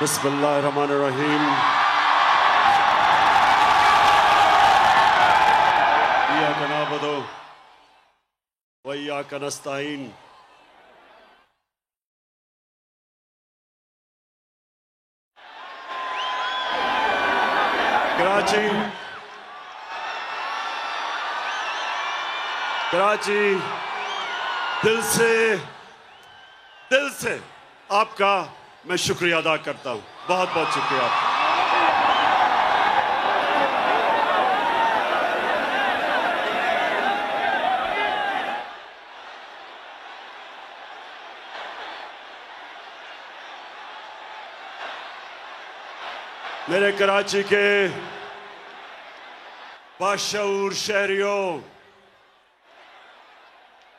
बिस्मिल्लाहिर्रहमानिर्रहीम। इय्याका नअबुदु व इय्याका नस्तईन। कराची दिल से आपका मैं शुक्रिया अदा करता हूं। बहुत बहुत शुक्रिया आपका। मेरे कराची के बाशऊर शहरियों,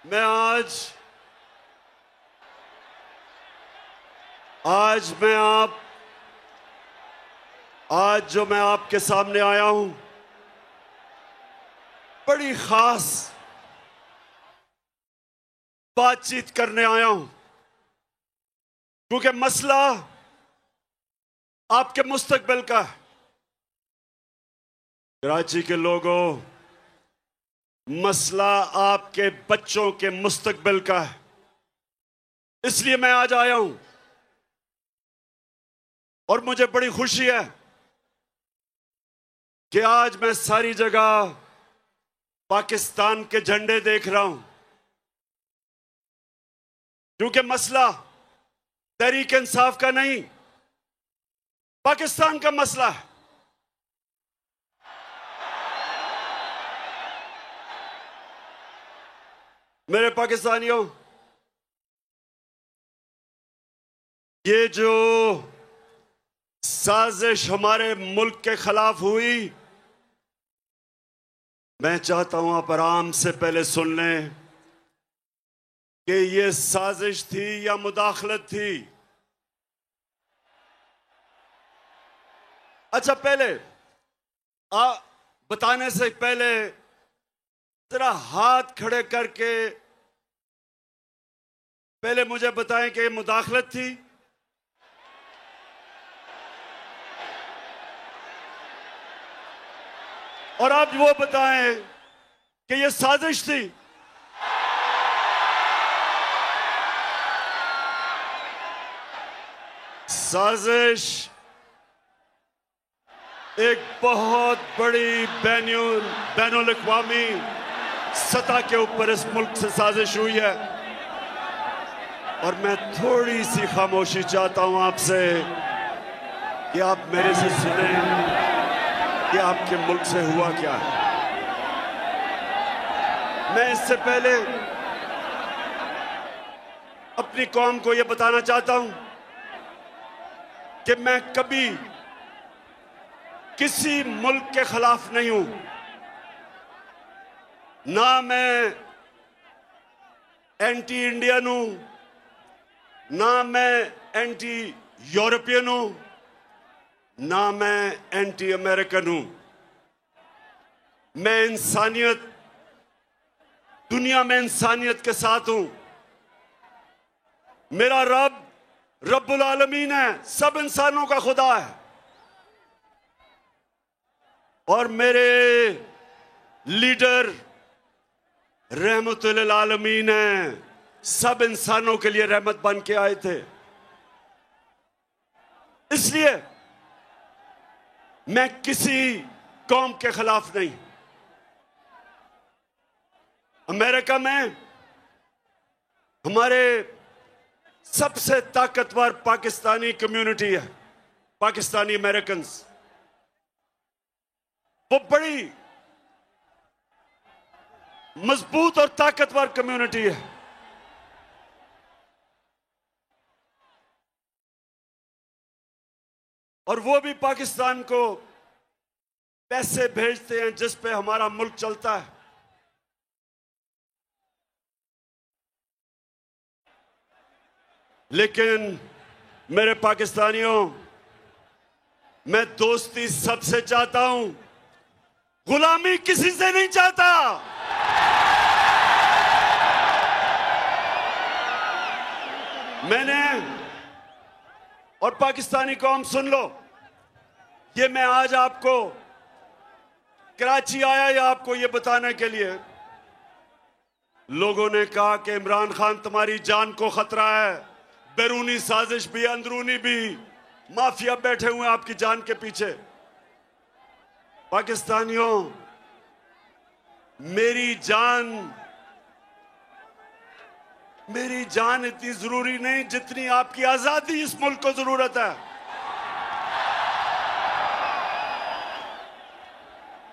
मैं आज जो मैं आपके सामने आया हूं, बड़ी खास बातचीत करने आया हूं, क्योंकि मसला आपके मुस्तकबिल का है। कराची के लोगों, मसला आपके बच्चों के मुस्तकबिल का है। इसलिए मैं आज आया हूं और मुझे बड़ी खुशी है कि आज मैं सारी जगह पाकिस्तान के झंडे देख रहा हूं, क्योंकि मसला तहरीक इंसाफ का नहीं, पाकिस्तान का मसला है। मेरे पाकिस्तानियों, ये जो साजिश हमारे मुल्क के खिलाफ हुई, मैं चाहता हूं आप आराम से पहले सुन लें कि ये साजिश थी या मुदाखलत थी। अच्छा, पहले बताने से पहले जरा हाथ खड़े करके पहले मुझे बताएं कि ये मुदाखलत थी और आप वो बताएं कि ये साजिश थी। साजिश एक बहुत बड़ी बैनुल अक़वामी सतह के ऊपर इस मुल्क से साजिश हुई है, और मैं थोड़ी सी खामोशी चाहता हूं आपसे कि आप मेरे से सुने कि आपके मुल्क से हुआ क्या है। मैं इससे पहले अपनी कौम को यह बताना चाहता हूं कि मैं कभी किसी मुल्क के खिलाफ नहीं हूं। ना मैं एंटी इंडियन हूं, ना मैं एंटी यूरोपियन हूं, ना मैं एंटी अमेरिकन हूं। मैं दुनिया में इंसानियत के साथ हूं। मेरा रब रब्बुल आलमीन है, सब इंसानों का खुदा है, और मेरे लीडर रहमतुल आलमीन है, सब इंसानों के लिए रहमत बन के आए थे। इसलिए मैं किसी कौम के खिलाफ नहीं। अमेरिका में हमारे सबसे ताकतवर पाकिस्तानी कम्युनिटी है, पाकिस्तानी अमेरिकन। वो बड़ी मजबूत और ताकतवर कम्युनिटी है। और वो भी पाकिस्तान को पैसे भेजते हैं जिस पे हमारा मुल्क चलता है। लेकिन मेरे पाकिस्तानियों, मैं दोस्ती सबसे चाहता हूं, गुलामी किसी से नहीं चाहता। और पाकिस्तानी कौम सुन लो, ये मैं आज आपको कराची आया या आपको ये बताने के लिए, लोगों ने कहा कि इमरान खान तुम्हारी जान को खतरा है, बैरूनी साजिश भी अंदरूनी भी, माफिया बैठे हुए हैं आपकी जान के पीछे। पाकिस्तानियों, मेरी जान इतनी जरूरी नहीं जितनी आपकी आजादी इस मुल्क को जरूरत है।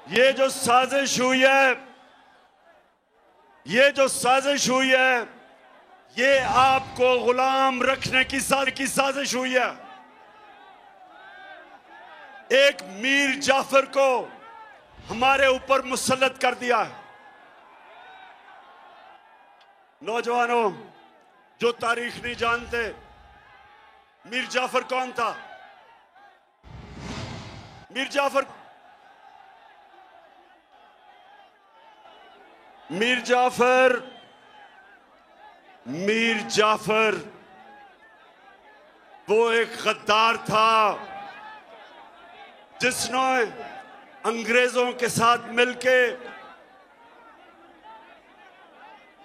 ये जो साजिश हुई है, ये आपको गुलाम रखने की साजिश हुई है। एक मीर जाफर को हमारे ऊपर मुसल्लत कर दिया है। नौजवानों जो तारीख नहीं जानते, मीर जाफर कौन था? मीर जाफर वो एक गद्दार था जिसने अंग्रेजों के साथ मिलके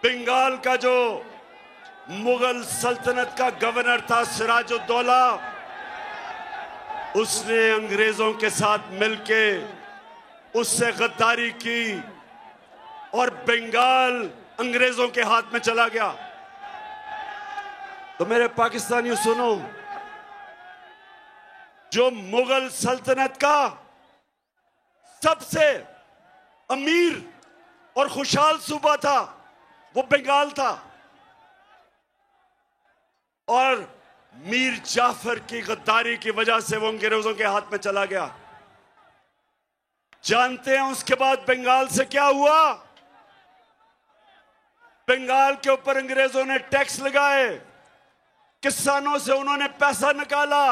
बंगाल का जो मुगल सल्तनत का गवर्नर था सिराजुद्दौला, उसने अंग्रेजों के साथ मिलके उससे गद्दारी की और बंगाल अंग्रेजों के हाथ में चला गया। तो मेरे पाकिस्तानियों सुनो, जो मुगल सल्तनत का सबसे अमीर और खुशहाल सूबा था वो बंगाल था, और मीर जाफर की गद्दारी की वजह से वो अंग्रेजों के हाथ में चला गया। जानते हैं उसके बाद बंगाल से क्या हुआ? बंगाल के ऊपर अंग्रेजों ने टैक्स लगाए, किसानों से उन्होंने पैसा निकाला,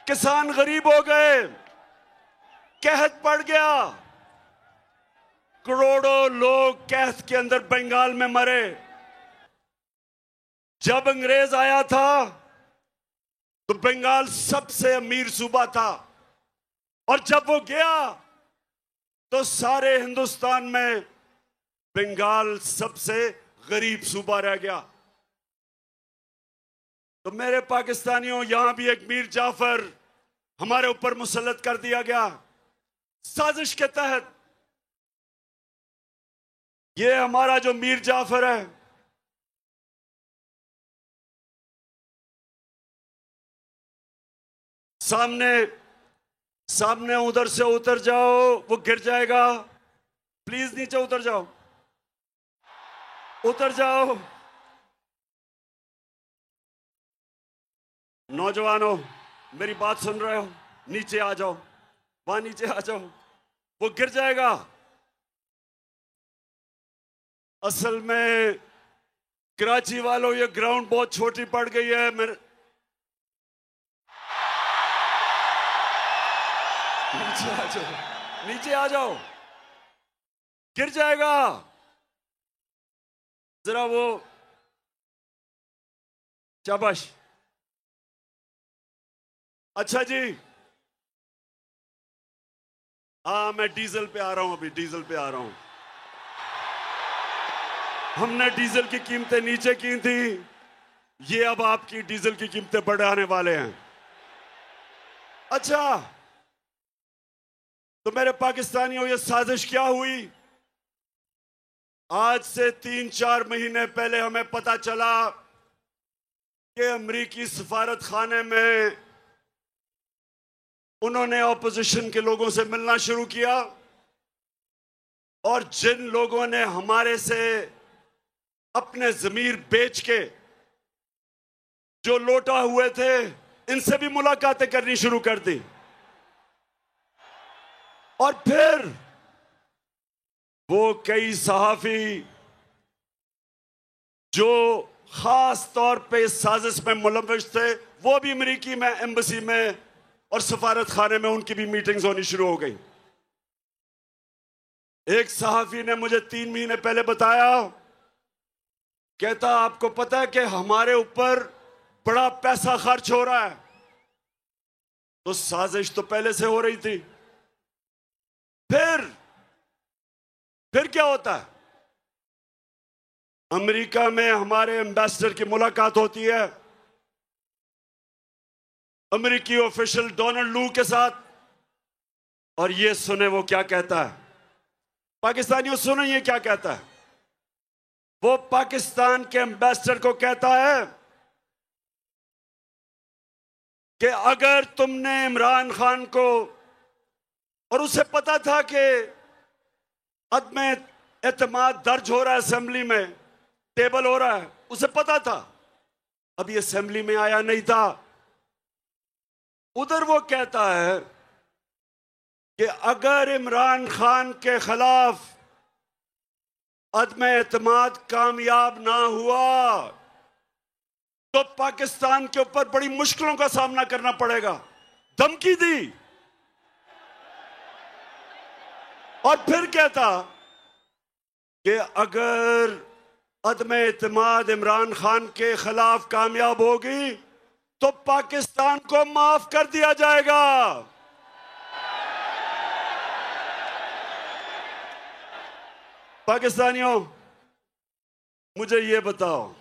किसान गरीब हो गए, कहत पड़ गया, करोड़ों लोग कहत के अंदर बंगाल में मरे। जब अंग्रेज आया था तो बंगाल सबसे अमीर सूबा था, और जब वो गया तो सारे हिंदुस्तान में बंगाल सबसे गरीब सूबा रह गया। तो मेरे पाकिस्तानियों, यहां भी एक मीर जाफर हमारे ऊपर मुसल्लत कर दिया गया साजिश के तहत। ये हमारा जो मीर जाफर है, सामने उधर से उतर जाओ, वो गिर जाएगा। प्लीज नीचे उतर जाओ। नौजवानों, मेरी बात सुन रहे हो? नीचे आ जाओ, वहां नीचे आ जाओ, वो गिर जाएगा। असल में कराची वालों, ये ग्राउंड बहुत छोटी पड़ गई है। नीचे आ जाओ, गिर जाएगा। जरा वो, शाबाश। अच्छा जी, हाँ, मैं डीजल पे आ रहा हूं, अभी डीजल पे आ रहा हूं। हमने डीजल की कीमतें नीचे की थी, ये अब आपकी डीजल की कीमतें बढ़ाने वाले हैं। अच्छा, तो मेरे पाकिस्तानियों, ये साजिश क्या हुई? आज से 3-4 महीने पहले हमें पता चला कि अमेरिकी सफारत खाने में उन्होंने ऑपोजिशन के लोगों से मिलना शुरू किया, और जिन लोगों ने हमारे से अपने ज़मीर बेच के जो लौटा हुए थे, इनसे भी मुलाकातें करनी शुरू कर दी। और फिर वो कई सहाफी जो खास तौर पे इस साजिश में मुलव्वस थे, वो भी अमेरिकी में एम्बेसी में और सफारत खाने में उनकी भी मीटिंग्स होनी शुरू हो गई। एक सहाफी ने मुझे 3 महीने पहले बताया, कहता आपको पता है कि हमारे ऊपर बड़ा पैसा खर्च हो रहा है, तो साजिश तो पहले से हो रही थी। फिर क्या होता है? अमेरिका में हमारे एम्बेसडर की मुलाकात होती है अमेरिकी ऑफिशियल डोनाल्ड लू के साथ, और ये सुने वो क्या कहता है। पाकिस्तानियों सुने ये क्या कहता है। वो पाकिस्तान के एम्बेसडर को कहता है कि अगर तुमने इमरान खान को, और उसे पता था कि अदम एतमाद दर्ज हो रहा है, असेंबली में टेबल हो रहा है, उसे पता था, अभी असेंबली में आया नहीं था। उधर वो कहता है कि अगर इमरान खान के खिलाफ अदम एतमाद कामयाब ना हुआ तो पाकिस्तान के ऊपर बड़ी मुश्किलों का सामना करना पड़ेगा। धमकी दी। और फिर कहता कि अगर अदम एतमाद इमरान खान के खिलाफ कामयाब होगी तो पाकिस्तान को माफ कर दिया जाएगा। पाकिस्तानियों, मुझे ये बताओ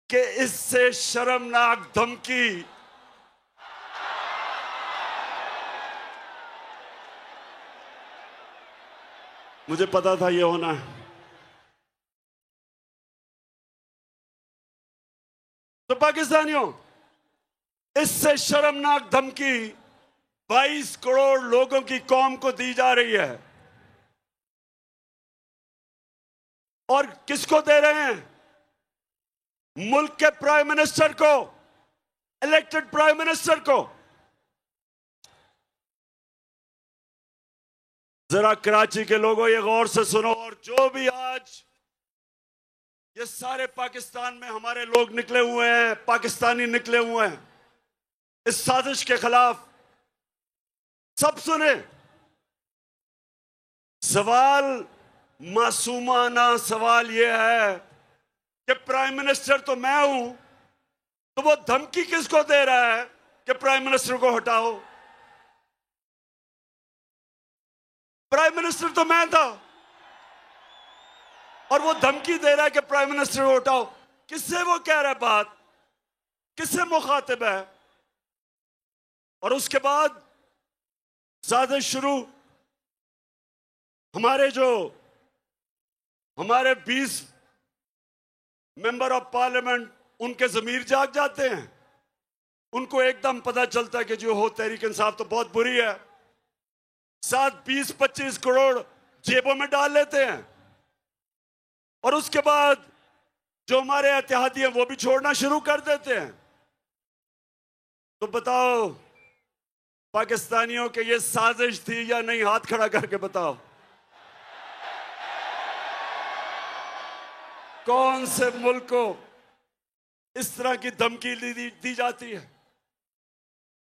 कि इससे शर्मनाक धमकी मुझे पता था ये होना है। तो पाकिस्तानियों, इससे शर्मनाक धमकी 22 करोड़ लोगों की कौम को दी जा रही है। और किसको दे रहे हैं? मुल्क के प्राइम मिनिस्टर को, इलेक्टेड प्राइम मिनिस्टर को। जरा कराची के लोगों ये गौर से सुनो, और जो भी आज ये सारे पाकिस्तान में हमारे लोग निकले हुए हैं, पाकिस्तानी निकले हुए हैं इस साजिश के खिलाफ, सब सुने। सवाल मासूमाना सवाल यह है कि प्राइम मिनिस्टर तो मैं हूं, तो वो धमकी किसको दे रहा है कि प्राइम मिनिस्टर को हटाओ? प्राइम मिनिस्टर तो मैं था, और वो धमकी दे रहा है कि प्राइम मिनिस्टर को हटाओ। किससे वो कह रहा है बात? किससे मुखातिब है? और उसके बाद साजिश शुरू। हमारे 20 मेंबर ऑफ पार्लियामेंट, उनके जमीर जाग जाते हैं। उनको एकदम पता चलता है कि जो हो तहरीक इंसाफ तो बहुत बुरी है। साथ 20-25 करोड़ जेबों में डाल लेते हैं, और उसके बाद जो हमारे इत्तेहादी हैं वो भी छोड़ना शुरू कर देते हैं। तो बताओ पाकिस्तानियों के ये साजिश थी या नहीं? हाथ खड़ा करके बताओ। कौन से मुल्क को इस तरह की धमकी दी जाती है?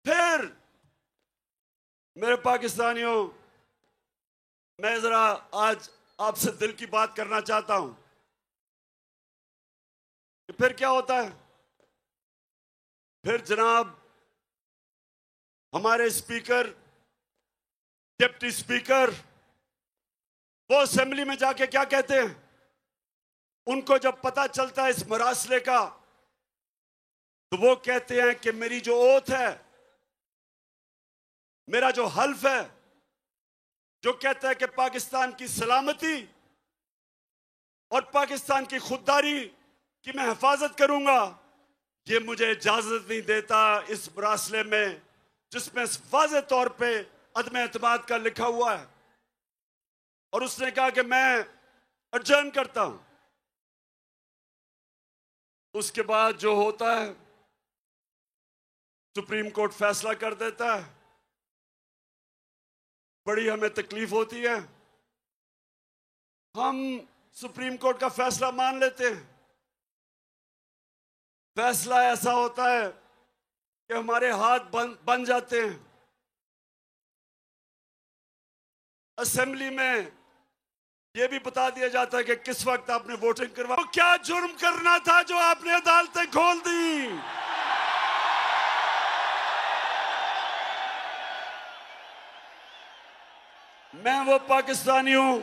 फिर मेरे पाकिस्तानियों, मैं जरा आज आपसे दिल की बात करना चाहता हूं कि फिर क्या होता है। फिर जनाब हमारे स्पीकर, डिप्टी स्पीकर, वो असेंबली में जाके क्या कहते हैं? उनको जब पता चलता है इस मरासले का, तो वो कहते हैं कि मेरी जो ओथ है, मेरा जो हल्फ है, जो कहता है कि पाकिस्तान की सलामती और पाकिस्तान की खुददारी की मैं हिफाजत करूंगा, ये मुझे इजाजत नहीं देता इस मरासले में जिसमें वाज़ेह तौर पे अदम एतमाद का लिखा हुआ है। और उसने कहा कि मैं अर्जन करता हूं। उसके बाद जो होता है, सुप्रीम कोर्ट फैसला कर देता है। बड़ी हमें तकलीफ होती है, हम सुप्रीम कोर्ट का फैसला मान लेते हैं। फैसला ऐसा होता है कि हमारे हाथ बन जाते हैं। असेंबली में ये भी बता दिया जाता है कि किस वक्त आपने वोटिंग करवा। तो क्या जुर्म करना था जो आपने अदालतें खोल दी? मैं वो पाकिस्तानी हूं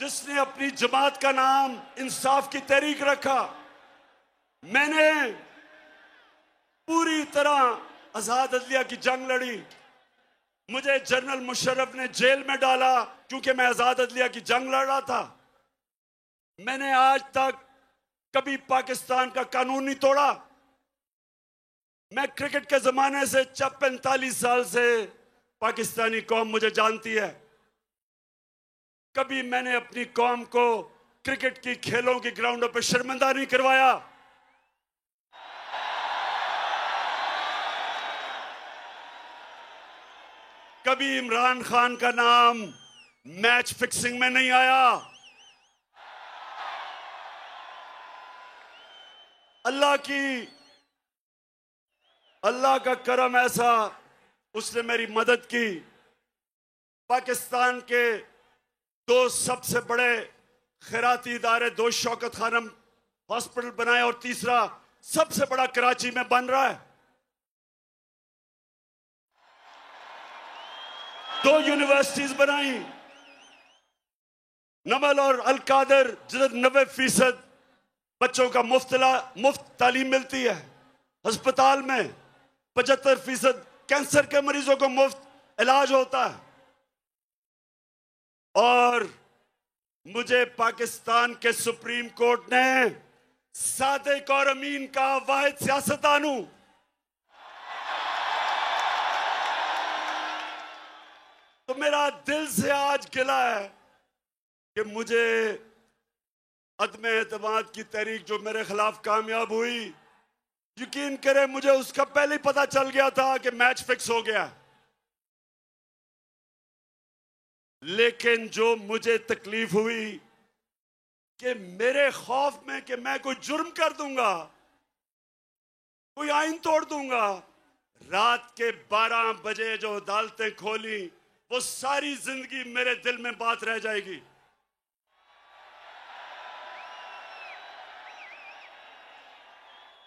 जिसने अपनी जमात का नाम इंसाफ की तहरीक रखा। मैंने पूरी तरह आजाद अदलिया की जंग लड़ी। मुझे जनरल मुशर्रफ ने जेल में डाला क्योंकि मैं आजाद अदलिया की जंग लड़ रहा था। मैंने आज तक कभी पाकिस्तान का कानून नहीं तोड़ा। मैं क्रिकेट के जमाने से 45 साल से पाकिस्तानी कौम मुझे जानती है। कभी मैंने अपनी कौम को क्रिकेट की खेलों की ग्राउंडों पर शर्मिंदा नहीं करवाया। कभी इमरान खान का नाम मैच फिक्सिंग में नहीं आया। अल्लाह का करम ऐसा, उसने मेरी मदद की। पाकिस्तान के दो सबसे बड़े खैराती इदारे, दो शौकत खानम हॉस्पिटल बनाए और तीसरा सबसे बड़ा कराची में बन रहा है। दो यूनिवर्सिटीज बनाई, नमल और अल कादर, जिधर 90% बच्चों का मुफ्त तालीम मिलती है। अस्पताल में 75% कैंसर के मरीजों को मुफ्त इलाज होता है। और मुझे पाकिस्तान के सुप्रीम कोर्ट ने सादिक और अमीन का वाहिद सियासतदान हूं। तो मेरा दिल से आज गिला है कि मुझे अदम एतमाद की तहरीक जो मेरे खिलाफ कामयाब हुई, यकीन करें मुझे उसका पहले ही पता चल गया था कि मैच फिक्स हो गया। लेकिन जो मुझे तकलीफ हुई कि मेरे खौफ में कि मैं कोई जुर्म कर दूंगा, कोई आइन तोड़ दूंगा, रात के 12 बजे जो अदालतें खोली वो सारी जिंदगी मेरे दिल में बात रह जाएगी।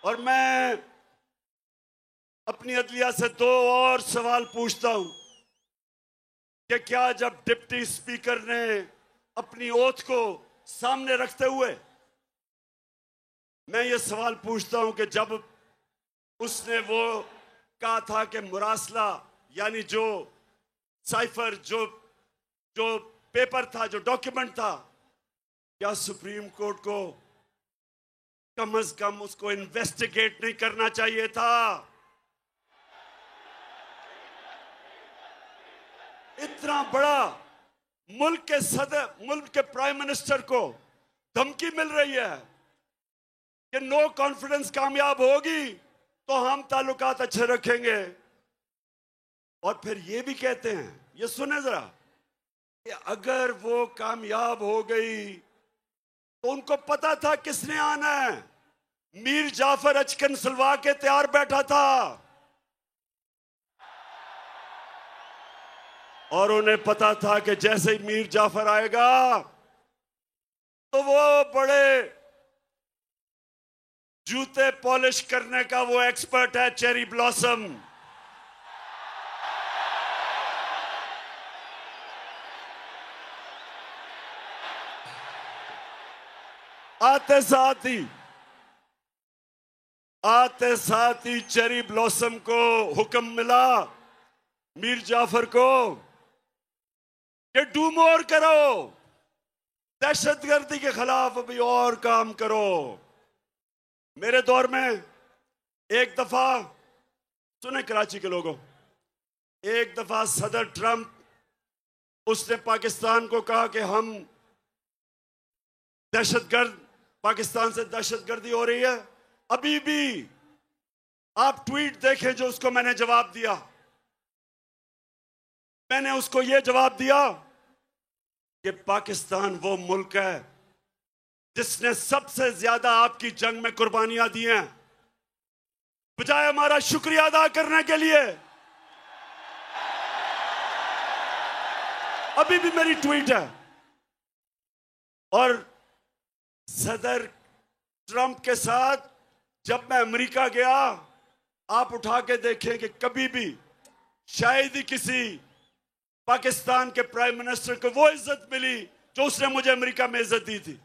और मैं अपनी अदलिया से दो और सवाल पूछता हूं कि क्या जब डिप्टी स्पीकर ने अपनी ओथ को सामने रखते हुए, मैं ये सवाल पूछता हूं कि जब उसने वो कहा था कि मुरासला यानी जो साइफर, जो पेपर था, जो डॉक्यूमेंट था, क्या सुप्रीम कोर्ट को कम से कम उसको इन्वेस्टिगेट नहीं करना चाहिए था? इतना बड़ा मुल्क के सदर, मुल्क के प्राइम मिनिस्टर को धमकी मिल रही है कि नो कॉन्फिडेंस कामयाब होगी तो हम ताल्लुकात अच्छे रखेंगे। और फिर ये भी कहते हैं, ये सुने जरा, कि अगर वो कामयाब हो गई तो उनको पता था किसने आना है। मीर जाफर अचकन सलवा के तैयार बैठा था और उन्हें पता था कि जैसे ही मीर जाफर आएगा तो वो बड़े जूते पॉलिश करने का वो एक्सपर्ट है, चेरी ब्लॉसम। आते साथ ही चेरी ब्लॉसम को हुक्म मिला, मीर जाफर को, कि डू मोर करो, दहशतगर्दी के खिलाफ अभी और काम करो। मेरे दौर में एक दफा, सुने कराची के लोगों, एक दफा सदर ट्रंप, उसने पाकिस्तान को कहा कि हम दहशतगर्द, पाकिस्तान से दहशतगर्दी हो रही है। अभी भी आप ट्वीट देखें जो उसको मैंने जवाब दिया। मैंने उसको यह जवाब दिया कि पाकिस्तान वो मुल्क है जिसने सबसे ज्यादा आपकी जंग में कुर्बानियां दी हैं। बजाय हमारा शुक्रिया अदा करने के लिए, अभी भी मेरी ट्वीट है, और सदर ट्रंप के साथ जब मैं अमेरिका गया, आप उठा के देखें कि कभी भी शायद ही किसी पाकिस्तान के प्राइम मिनिस्टर को वो इज्जत मिली जो उसने मुझे अमेरिका में इज्जत दी थी।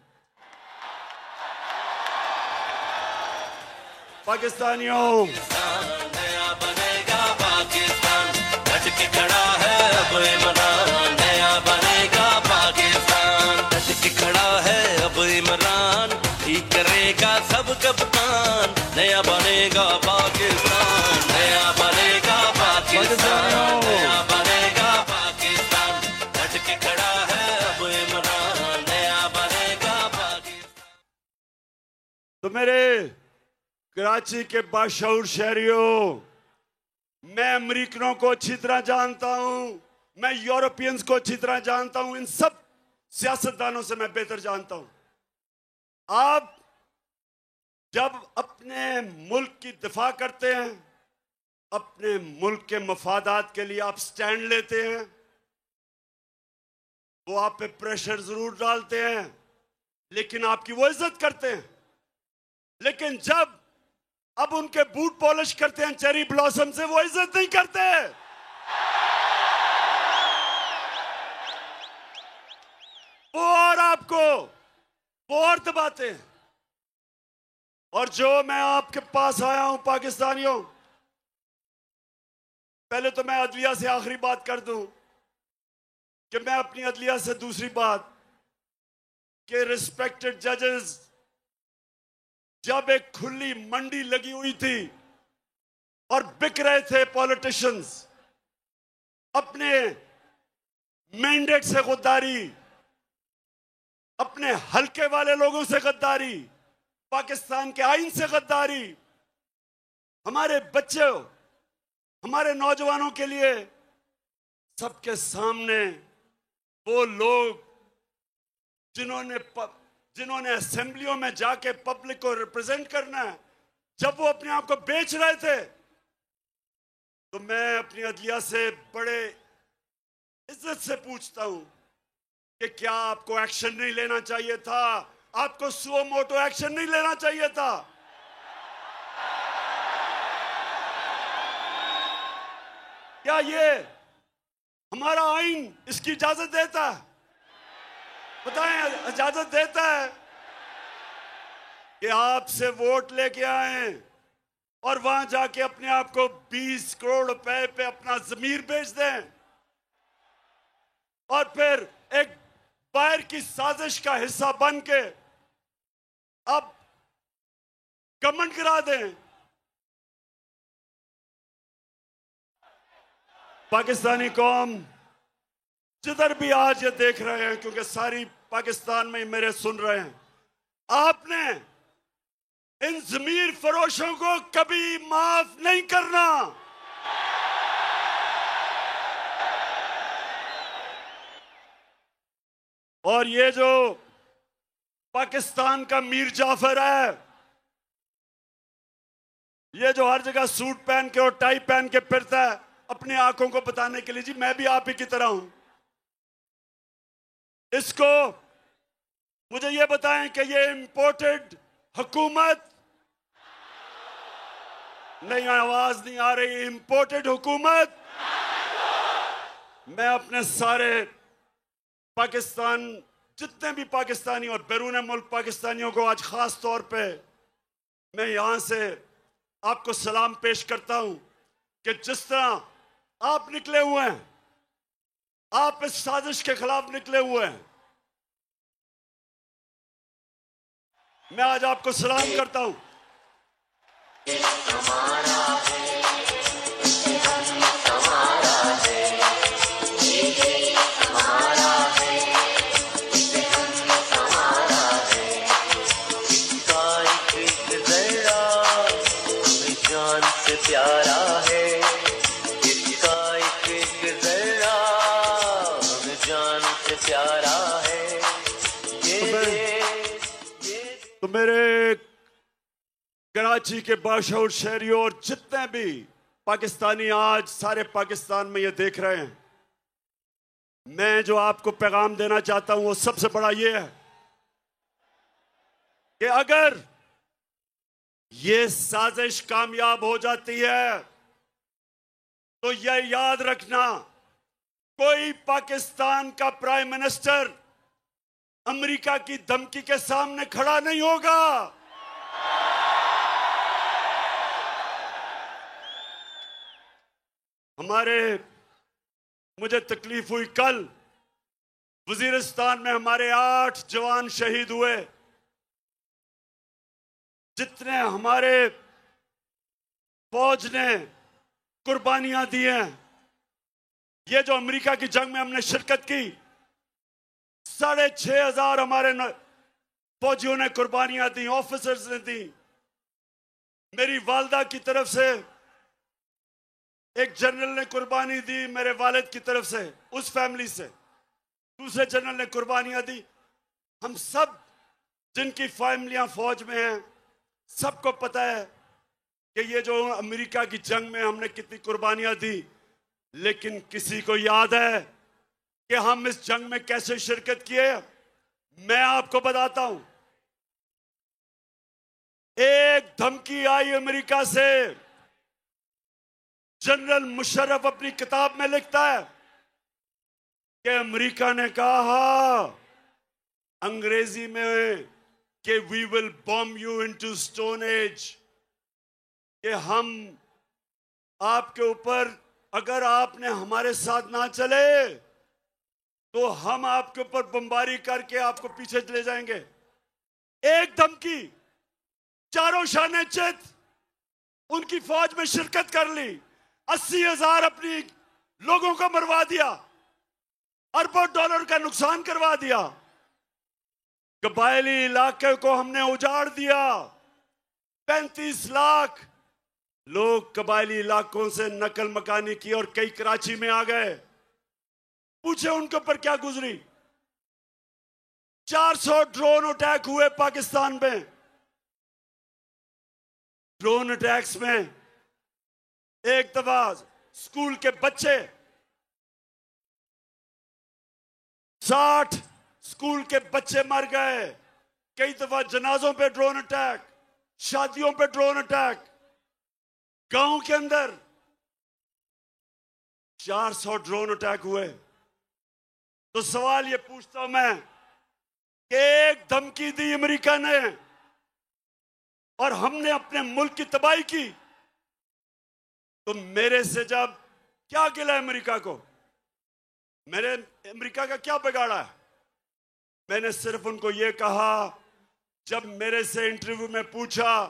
पाकिस्तानियों, नया बनेगा पाकिस्तान, डट के खड़ा है अब इमरान। नया बनेगा पाकिस्तान, डट के खड़ा है अब इमरान। ठीक करेगा सब कप्तान, नया बनेगा पाकिस्तान। नया बनेगा पाकिस्तान, नया बनेगा पाकिस्तान, डट के खड़ा है अब इमरान। नया बनेगा पाकिस्तान। तो मेरे कराची के बाशऊर शहरियों, मैं अमेरिकनों को अच्छी तरह जानता हूं, मैं यूरोपियंस को अच्छी तरह जानता हूं, इन सब सियासतदानों से मैं बेहतर जानता हूं। आप जब अपने मुल्क की दिफा करते हैं, अपने मुल्क के मफादात के लिए आप स्टैंड लेते हैं, वो आप पे प्रेशर जरूर डालते हैं, लेकिन आपकी वो इज्जत करते हैं। लेकिन जब अब उनके बूट पॉलिश करते हैं चेरी ब्लॉसम से, वो इज्जत नहीं करते। वो और आपको वो और दबाते हैं। और जो मैं आपके पास आया हूं पाकिस्तानियों, पहले तो मैं अदलिया से आखिरी बात कर दूं कि मैं अपनी अदलिया से दूसरी बात कि रिस्पेक्टेड जजेस, जब एक खुली मंडी लगी हुई थी और बिक रहे थे पॉलिटिशियंस, अपने मैंडेट से गद्दारी, अपने हल्के वाले लोगों से गद्दारी, पाकिस्तान के आईन से गद्दारी, हमारे बच्चों, हमारे नौजवानों के लिए सबके सामने वो लोग जिन्होंने असेंबलियों में जाके पब्लिक को रिप्रेजेंट करना है, जब वो अपने आप को बेच रहे थे, तो मैं अपनी अदलिया से बड़े इज्जत से पूछता हूं कि क्या आपको एक्शन नहीं लेना चाहिए था? आपको सुओ मोटो एक्शन नहीं लेना चाहिए था? क्या ये हमारा आईन इसकी इजाजत देता है? बताएं, इजाजत देता है कि आपसे वोट लेके आए और वहां जाके अपने आप को 20 करोड़ रुपए पे अपना जमीर बेच दें और फिर एक बाहर की साजिश का हिस्सा बन के अब कमेंट करा दें? पाकिस्तानी कौम जिधर भी आज ये देख रहे हैं, क्योंकि सारी पाकिस्तान में मेरे सुन रहे हैं, आपने इन जमीर फरोशों को कभी माफ नहीं करना। और ये जो पाकिस्तान का मीर जाफर है, ये जो हर जगह सूट पहन के और टाई पहन के फिरता है अपनी आंखों को बताने के लिए, जी मैं भी आप ही की तरह हूं, इसको मुझे ये बताएं कि ये इंपोर्टेड हुकूमत नहीं, आवाज नहीं आ रही, इंपोर्टेड हुकूमत। मैं अपने सारे पाकिस्तान, जितने भी पाकिस्तानी और बैरून मुल्क पाकिस्तानियों को आज खास तौर पे मैं यहां से आपको सलाम पेश करता हूं कि जिस तरह आप निकले हुए हैं, आप इस साजिश के खिलाफ निकले हुए हैं, मैं आज आपको सलाम करता हूं। प्यारा है इसका एक जरा, हमें जान से प्यारा है तो मेरे कराची के बाशऊर शहरियों और जितने भी पाकिस्तानी आज सारे पाकिस्तान में ये देख रहे हैं, मैं जो आपको पैगाम देना चाहता हूं वो सबसे बड़ा ये है कि अगर ये साजिश कामयाब हो जाती है तो यह याद रखना, कोई पाकिस्तान का प्राइम मिनिस्टर अमेरिका की धमकी के सामने खड़ा नहीं होगा। मुझे तकलीफ हुई, कल वजीरिस्तान में हमारे 8 जवान शहीद हुए। जितने हमारे फौज ने कुर्बानियां दी हैं, ये जो अमेरिका की जंग में हमने शिरकत की, 6,500 हमारे फौजियों ने कुर्बानियां दी, ऑफिसर्स ने दी। मेरी वालदा की तरफ से एक जनरल ने कुर्बानी दी, मेरे वालिद की तरफ से, उस फैमिली से दूसरे जनरल ने कुर्बानियां दी। हम सब जिनकी फैमिलियां फौज में हैं, सबको पता है कि ये जो अमेरिका की जंग में हमने कितनी कुर्बानियां दी। लेकिन किसी को याद है कि हम इस जंग में कैसे शिरकत किए? मैं आपको बताता हूं। एक धमकी आई अमेरिका से। जनरल मुशर्रफ अपनी किताब में लिखता है कि अमेरिका ने कहा अंग्रेजी में कि we will bomb you into stone age, कि हम आपके ऊपर, अगर आपने हमारे साथ ना चले तो हम आपके ऊपर बमबारी करके आपको पीछे चले जाएंगे। एक धमकी, चारों शाने चित उनकी फौज में शिरकत कर ली, 80,000 अपनी लोगों को मरवा दिया, अरबों डॉलर का नुकसान करवा दिया। कबायली इलाके को हमने उजाड़ दिया। 35 लाख लोग कबायली इलाकों से नकल मकानी की और कई कराची में आ गए। पूछे उनके ऊपर क्या गुजरी। 400 ड्रोन अटैक हुए पाकिस्तान में। ड्रोन अटैक्स में एक दफा स्कूल के बच्चे, 60 स्कूल के बच्चे मर गए। कई दफा जनाजों पे ड्रोन अटैक, शादियों पे ड्रोन अटैक, गांव के अंदर 400 ड्रोन अटैक हुए। तो सवाल ये पूछता हूं मैं कि एक धमकी दी अमेरिका ने और हमने अपने मुल्क की तबाही की, तो मेरे से जब क्या गिला अमेरिका को? मैंने अमेरिका का क्या बिगाड़ा है? मैंने सिर्फ उनको यह कहा, जब मेरे से इंटरव्यू में पूछा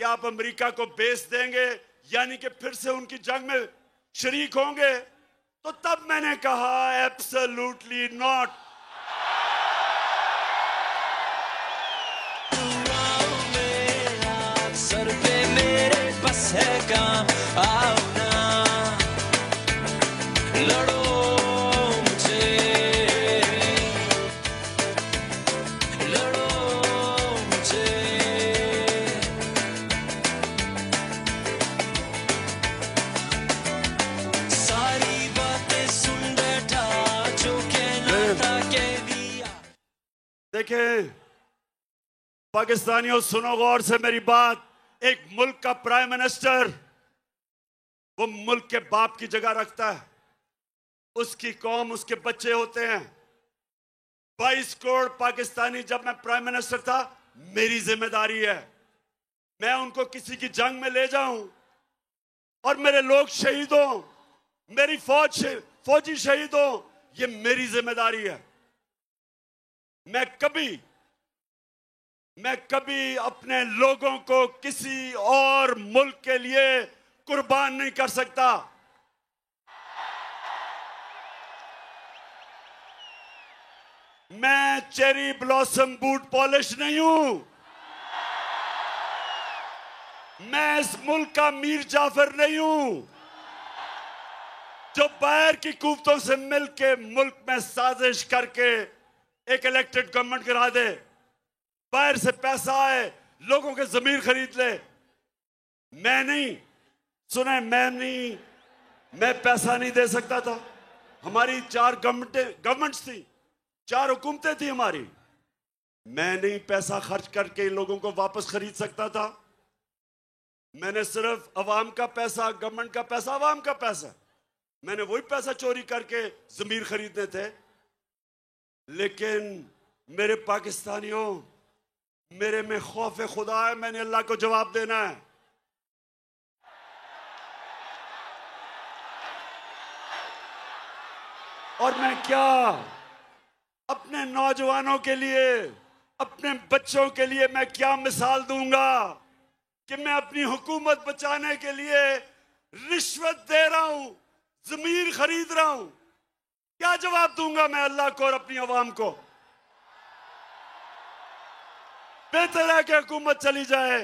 कि आप अमेरिका को बेस देंगे यानी कि फिर से उनकी जंग में शरीक होंगे, तो तब मैंने कहा एब्सोल्युटली नॉट। सर पे मेरे बस है काम, आओ ना लड़ो मुझे, लड़ो मुझे। सारी बातें सुन बैठा जो कहना था कह दिया। देखें पाकिस्तानियों, सुनो गौर से मेरी बात। एक मुल्क का प्राइम मिनिस्टर वो मुल्क के बाप की जगह रखता है। उसकी कौम, उसके बच्चे होते हैं। 22 करोड़ पाकिस्तानी, जब मैं प्राइम मिनिस्टर था, मेरी जिम्मेदारी है मैं उनको किसी की जंग में ले जाऊं और मेरे लोग शहीद हों, मेरी फौजी शहीद हों, ये मेरी जिम्मेदारी है। मैं कभी अपने लोगों को किसी और मुल्क के लिए कुर्बान नहीं कर सकता। मैं चेरी ब्लॉसम बूट पॉलिश नहीं हूं। मैं इस मुल्क का मीर जाफर नहीं हूं जो बाहर की कुव्वतों से मिलके मुल्क में साजिश करके एक इलेक्टेड गवर्नमेंट गिरा दे, बाहर से पैसा आए, लोगों के जमीर खरीद ले। मैं नहीं, सुने, मैं पैसा नहीं दे सकता था। हमारी 4 गवर्नमेंट्स थी, 4 हुकूमतें थी हमारी। मैं नहीं पैसा खर्च करके इन लोगों को वापस खरीद सकता था। मैंने सिर्फ अवाम का पैसा, गवर्नमेंट का पैसा, अवाम का पैसा, मैंने वही पैसा चोरी करके जमीर खरीदने थे। लेकिन मेरे पाकिस्तानियों, मेरे में खौफ खुदा है, मैंने अल्लाह को जवाब देना है। और मैं क्या अपने नौजवानों के लिए, अपने बच्चों के लिए मैं क्या मिसाल दूंगा कि मैं अपनी हुकूमत बचाने के लिए रिश्वत दे रहा हूं, जमीर खरीद रहा हूं? क्या जवाब दूंगा मैं अल्लाह को और अपनी अवाम को? बेहतर है कि हुकूमत चली जाए,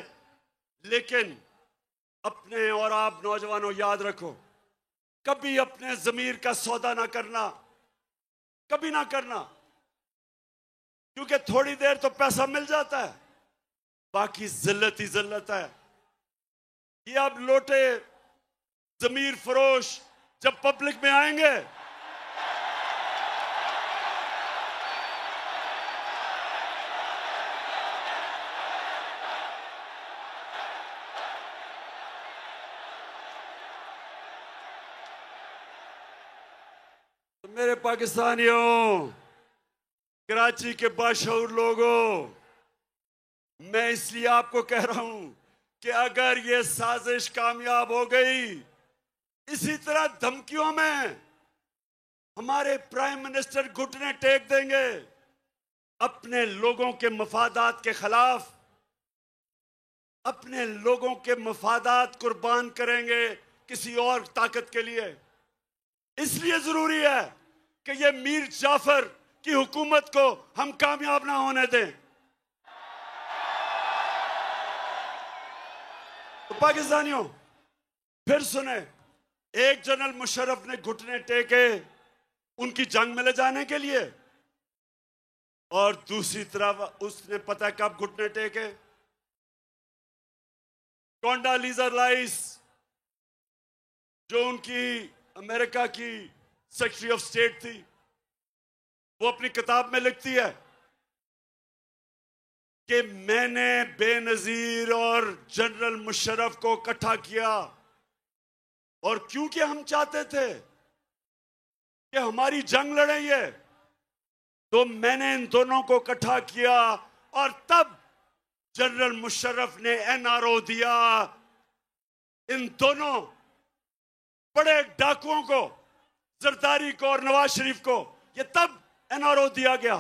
लेकिन अपने और आप नौजवानों याद रखो, कभी अपने जमीर का सौदा ना करना, कभी ना करना, क्योंकि थोड़ी देर तो पैसा मिल जाता है, बाकी जिल्लत ही जिल्लत है। ये अब लोटे जमीर फरोश जब पब्लिक में आएंगे, तो मेरे पाकिस्तानियों, कराची के बाशऊर लोगों, मैं इसलिए आपको कह रहा हूं कि अगर ये साजिश कामयाब हो गई, इसी तरह धमकियों में हमारे प्राइम मिनिस्टर घुटने टेक देंगे, अपने लोगों के मफादात के खिलाफ, अपने लोगों के मफादात कुर्बान करेंगे किसी और ताकत के लिए। इसलिए जरूरी है कि ये मीर जाफर की हुकूमत को हम कामयाब ना होने दें। तो पाकिस्तानियों, फिर सुने, एक जनरल मुशर्रफ ने घुटने टेके उनकी जंग में ले जाने के लिए, और दूसरी तरफ उसने पता कब घुटने टेके? कोंडालीजा राइस, जो उनकी अमेरिका की सेक्रेटरी ऑफ स्टेट थी, वो अपनी किताब में लिखती है कि मैंने बेनजीर और जनरल मुशर्रफ को इकट्ठा किया, और क्योंकि हम चाहते थे कि हमारी जंग लड़े ये, तो मैंने इन दोनों को इकट्ठा किया, और तब जनरल मुशर्रफ ने एनआरओ दिया इन दोनों बड़े डाकुओं को, जरदारी को और नवाज शरीफ को। ये तब एनआरओ दिया गया,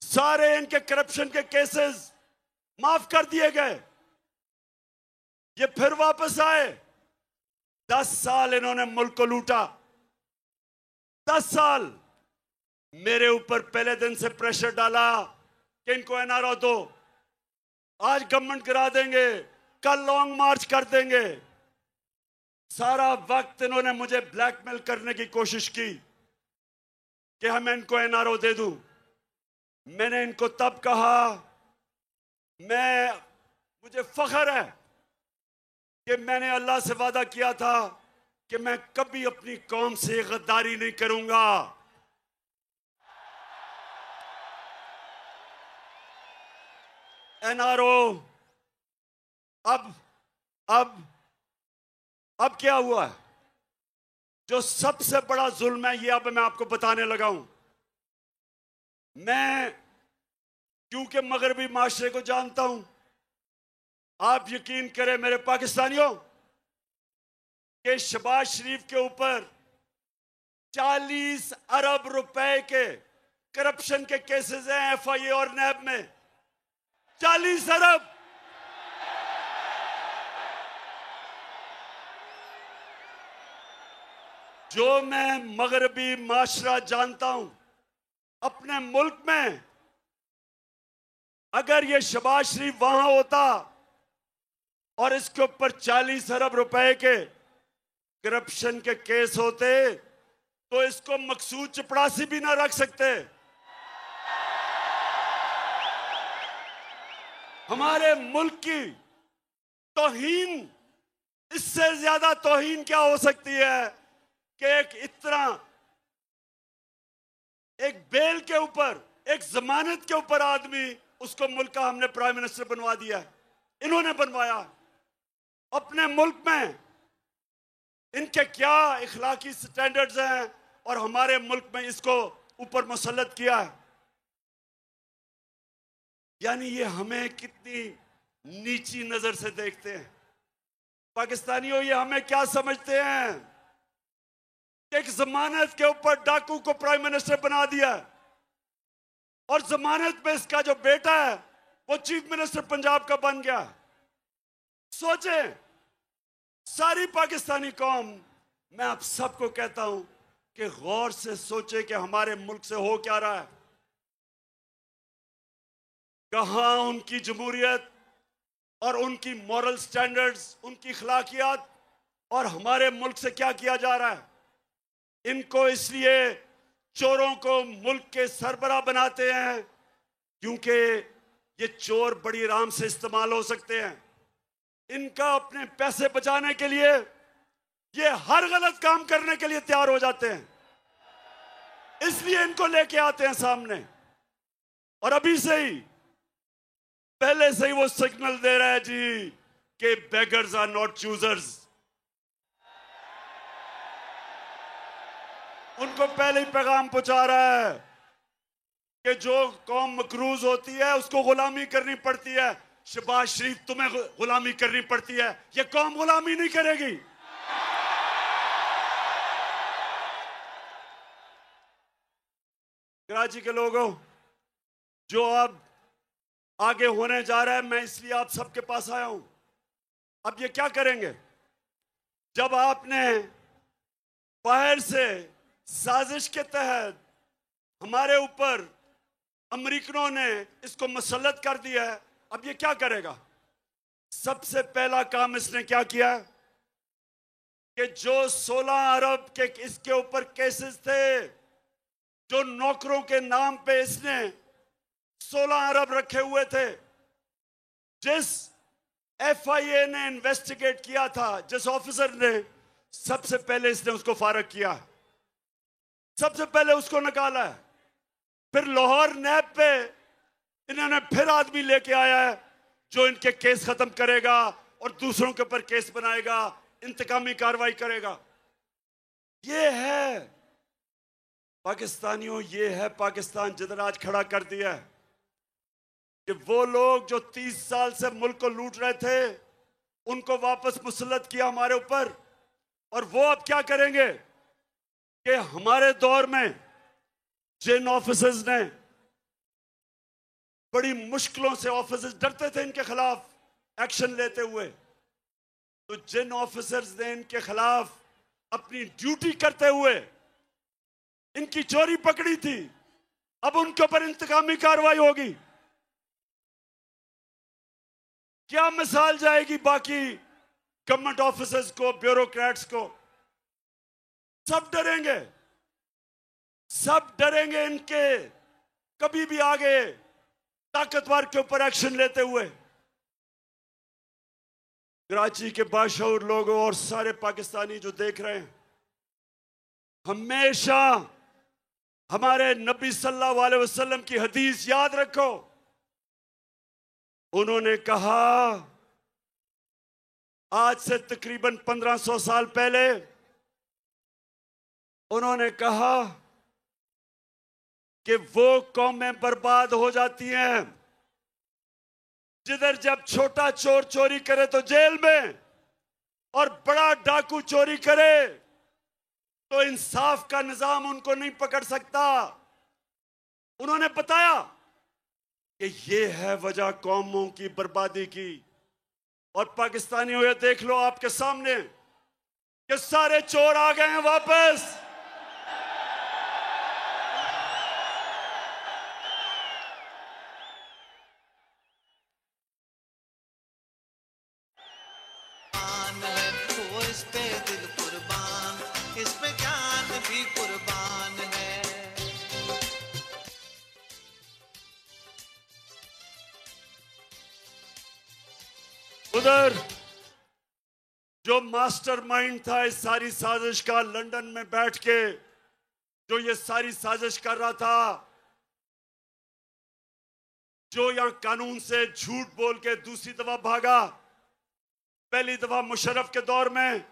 सारे इनके करप्शन के केसेस माफ कर दिए गए। ये फिर वापस आए, 10 साल इन्होंने मुल्क को लूटा, 10 साल मेरे ऊपर पहले दिन से प्रेशर डाला कि इनको एनआरओ दो, आज गवर्नमेंट गिरा देंगे, कल लॉन्ग मार्च कर देंगे। सारा वक्त इन्होंने मुझे ब्लैकमेल करने की कोशिश की कि हम इनको एनआरओ दे दूं। मैंने इनको तब कहा, मुझे फख्र है कि मैंने अल्लाह से वादा किया था कि मैं कभी अपनी कौम से गद्दारी नहीं करूंगा। एनआरओ अब क्या हुआ है? जो सबसे बड़ा जुल्म है, ये अब मैं आपको बताने लगा हूं। मैं क्योंकि मगरबी माशरे को जानता हूं, आप यकीन करें मेरे पाकिस्तानियों कि शहबाज शरीफ के ऊपर 40 अरब रुपए के करप्शन के केसेस हैं एफआईए और नैब में। 40 अरब। जो मैं मगरबी माशरा जानता हूं, अपने मुल्क में अगर ये शहबाज शरीफ वहां होता और इसके ऊपर 40 अरब रुपए के करप्शन के केस होते, तो इसको मकसूद चपड़ासी भी ना रख सकते। हमारे मुल्क की तौहीन, इससे ज्यादा तौहीन क्या हो सकती है कि एक बेल के ऊपर, एक जमानत के ऊपर आदमी, उसको मुल्क का हमने प्राइम मिनिस्टर बनवा दिया। इन्होंने बनवाया। अपने मुल्क में इनके क्या इखलाकी स्टैंडर्ड्स हैं और हमारे मुल्क में इसको ऊपर मुसल्लत किया है। यानी ये हमें कितनी नीची नजर से देखते हैं। पाकिस्तानियों, ये हमें क्या समझते हैं? एक जमानत के ऊपर डाकू को प्राइम मिनिस्टर बना दिया और जमानत में इसका जो बेटा है वो चीफ मिनिस्टर पंजाब का बन गया। सोचें, सारी पाकिस्तानी कौम, मैं आप सबको कहता हूं कि गौर से सोचे कि हमारे मुल्क से हो क्या रहा है। कहां उनकी जमहूरियत और उनकी मॉरल स्टैंडर्ड्स, उनकी अखलाकियात, और हमारे मुल्क से क्या किया जा रहा है। इनको इसलिए चोरों को मुल्क के सरबराह बनाते हैं क्योंकि ये चोर बड़ी आराम से इस्तेमाल हो सकते हैं। इनका अपने पैसे बचाने के लिए ये हर गलत काम करने के लिए तैयार हो जाते हैं, इसलिए इनको लेके आते हैं सामने। और अभी से ही, पहले से ही वो सिग्नल दे रहा है जी कि बेगर्स आर नॉट चूजर्स। उनको पहले ही पैगाम पहुंचा रहा है कि जो कौम मकरूज होती है उसको गुलामी करनी पड़ती है। शहबाज शरीफ, तुम्हें गुलामी करनी पड़ती है, ये कौम गुलामी नहीं करेगी। कराची के लोगों, जो अब आगे होने जा रहा है, मैं इसलिए आप सबके पास आया हूं। अब ये क्या करेंगे? जब आपने बाहर से साजिश के तहत हमारे ऊपर अमेरिकनों ने इसको मुसल्लत कर दिया है, अब ये क्या करेगा? सबसे पहला काम इसने क्या किया कि जो 16 अरब के इसके ऊपर केसेस थे, जो नौकरों के नाम पे इसने 16 अरब रखे हुए थे, जिस FIA ने इन्वेस्टिगेट किया था, जिस ऑफिसर ने, सबसे पहले इसने उसको फारग किया, सबसे पहले उसको निकाला है। फिर लाहौर नैब पे इन्होंने फिर आदमी लेके आया है जो इनके केस खत्म करेगा और दूसरों के ऊपर केस बनाएगा, इंतकामी कार्रवाई करेगा। ये है पाकिस्तानियों, ये है पाकिस्तान जिधर आज खड़ा कर दिया है कि वो लोग जो 30 साल से मुल्क को लूट रहे थे, उनको वापस मुसल्लत किया हमारे ऊपर। और वो अब क्या करेंगे कि हमारे दौर में जिन ऑफिसर्स ने बड़ी मुश्किलों से, ऑफिसर्स डरते थे इनके खिलाफ एक्शन लेते हुए, तो जिन ऑफिसर्स ने इनके खिलाफ अपनी ड्यूटी करते हुए इनकी चोरी पकड़ी थी, अब उनके ऊपर इंतकामी कार्रवाई होगी। क्या मिसाल जाएगी बाकी गवर्नमेंट ऑफिसर्स को, ब्यूरोक्रेट्स को? सब डरेंगे, सब डरेंगे इनके कभी भी आगे ताकतवर के ऊपर एक्शन लेते हुए। कराची के बाशऊर लोगों और सारे पाकिस्तानी जो देख रहे हैं, हमेशा हमारे नबी सल्लल्लाहु अलैहि वसल्लम की हदीस याद रखो। उन्होंने कहा, आज से तकरीबन 1500 साल पहले उन्होंने कहा कि वो कौमें बर्बाद हो जाती हैं जिधर जब छोटा चोर चोरी करे तो जेल में, और बड़ा डाकू चोरी करे तो इंसाफ का निजाम उनको नहीं पकड़ सकता। उन्होंने बताया कि ये है वजह कौमों की बर्बादी की। और पाकिस्तानियों, ये देख लो आपके सामने कि सारे चोर आ गए हैं वापस। इस पे दिल कुर्बान, इस पे जान भी कुर्बान है। उधर जो मास्टरमाइंड था इस सारी साजिश का, लंदन में बैठ के जो ये सारी साजिश कर रहा था, जो यहां कानून से झूठ बोल के दूसरी दफा भागा, पहली दफा मुशर्रफ के दौर में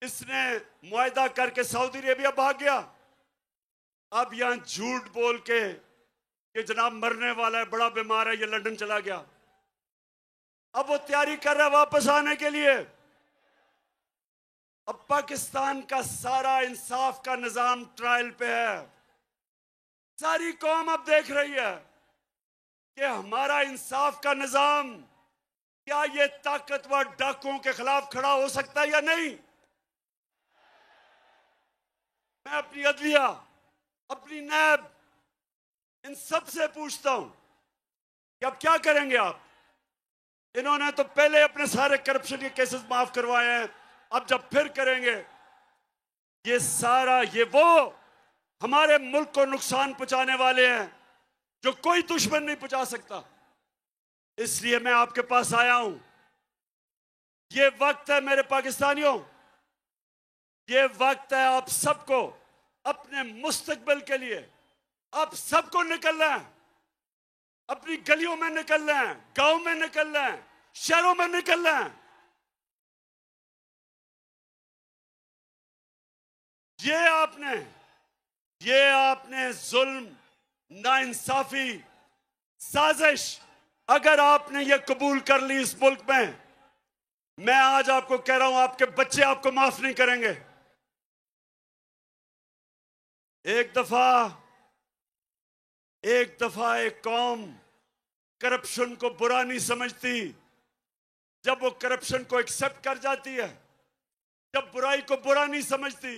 इसने मुआहदा करके सऊदी अरेबिया भाग गया, अब यहां झूठ बोल के कि जनाब मरने वाला है, बड़ा बीमार है, ये लंदन चला गया। अब वो तैयारी कर रहा है वापस आने के लिए। अब पाकिस्तान का सारा इंसाफ का निजाम ट्रायल पे है। सारी कौम अब देख रही है कि हमारा इंसाफ का निजाम क्या ये ताकतवर डाकुओं के खिलाफ खड़ा हो सकता है या नहीं। मैं अपनी अदलिया, अपनी नैब, इन सब से पूछता हूं कि अब क्या करेंगे आप। इन्होंने तो पहले अपने सारे करप्शन के केसेस माफ करवाए हैं, अब जब फिर करेंगे ये सारा, ये वो हमारे मुल्क को नुकसान पहुंचाने वाले हैं जो कोई दुश्मन नहीं पहुंचा सकता। इसलिए मैं आपके पास आया हूं। ये वक्त है मेरे पाकिस्तानियों, ये वक्त है आप सबको अपने मुस्तकबिल के लिए, आप सबको निकलना है, अपनी गलियों में निकलना है, गांव में निकलना है, शहरों में निकलना है। ये आपने जुल्म, नाइंसाफी, साजिश अगर आपने ये कबूल कर ली इस मुल्क में, मैं आज आपको कह रहा हूं आपके बच्चे आपको माफ नहीं करेंगे। एक दफा एक कौम करप्शन को बुरा नहीं समझती। जब वो करप्शन को एक्सेप्ट कर जाती है, जब बुराई को बुरा नहीं समझती,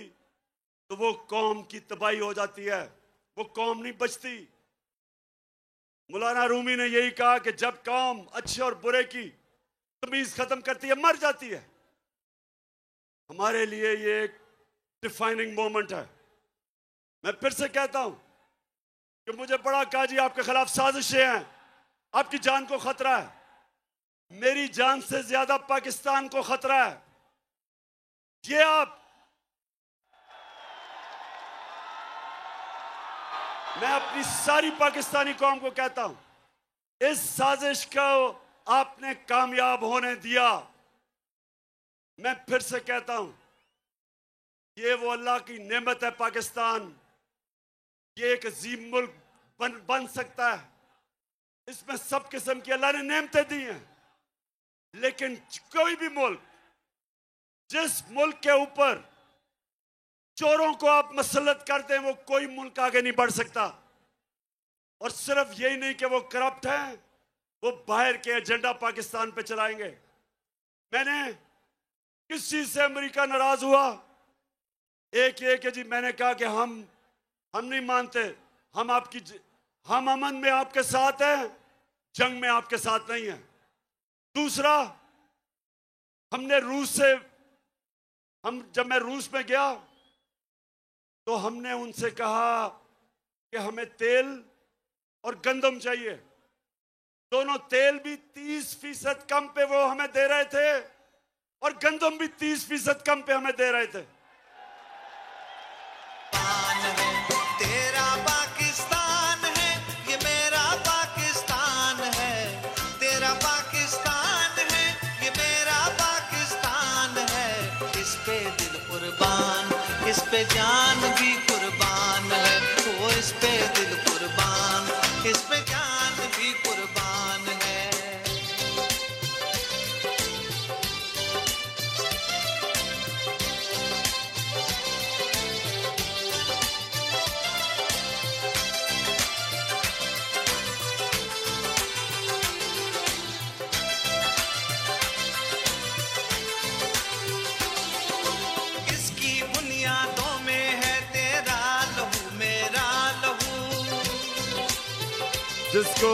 तो वो कौम की तबाही हो जाती है, वो कौम नहीं बचती। मौलाना रूमी ने यही कहा कि जब कौम अच्छे और बुरे की तमीज खत्म करती है, मर जाती है। हमारे लिए ये एक डिफाइनिंग मोमेंट है। मैं फिर से कहता हूं कि मुझे बड़ा कहा जी आपके खिलाफ साजिशें हैं, आपकी जान को खतरा है। मेरी जान से ज्यादा पाकिस्तान को खतरा है। ये मैं अपनी सारी पाकिस्तानी कौम को कहता हूं, इस साजिश को आपने कामयाब होने दिया। मैं फिर से कहता हूं, ये वो अल्लाह की नेमत है पाकिस्तान। ये एक अजीम मुल्क बन सकता है। इसमें सब किस्म की अल्लाह ने नेमतें दी हैं। लेकिन कोई भी मुल्क, जिस मुल्क के ऊपर चोरों को आप मसलत करते हैं, वो कोई मुल्क आगे नहीं बढ़ सकता। और सिर्फ यही नहीं कि वो करप्ट हैं, वो बाहर के एजेंडा पाकिस्तान पे चलाएंगे। मैंने किस चीज से अमेरिका नाराज हुआ? एक ये कि जी मैंने कहा कि हम नहीं मानते, हम अमन में आपके साथ हैं, जंग में आपके साथ नहीं है। दूसरा, जब मैं रूस में गया तो हमने उनसे कहा कि हमें तेल और गंदम चाहिए। दोनों तेल भी 30% कम पे वो हमें दे रहे थे और गंदम भी 30% कम पे हमें दे रहे थे। तेरा पाकिस्तान है, ये मेरा पाकिस्तान है। तेरा पाकिस्तान है, ये मेरा पाकिस्तान है। इस पे दिल कुर्बान, इस पे जान भी कुर्बान है। वो इस पे दिल कुर्बान, इस पे जान भी कुर्बान है। इसकी बुनियादों में है तेरा लहू मेरा लहू। जिसको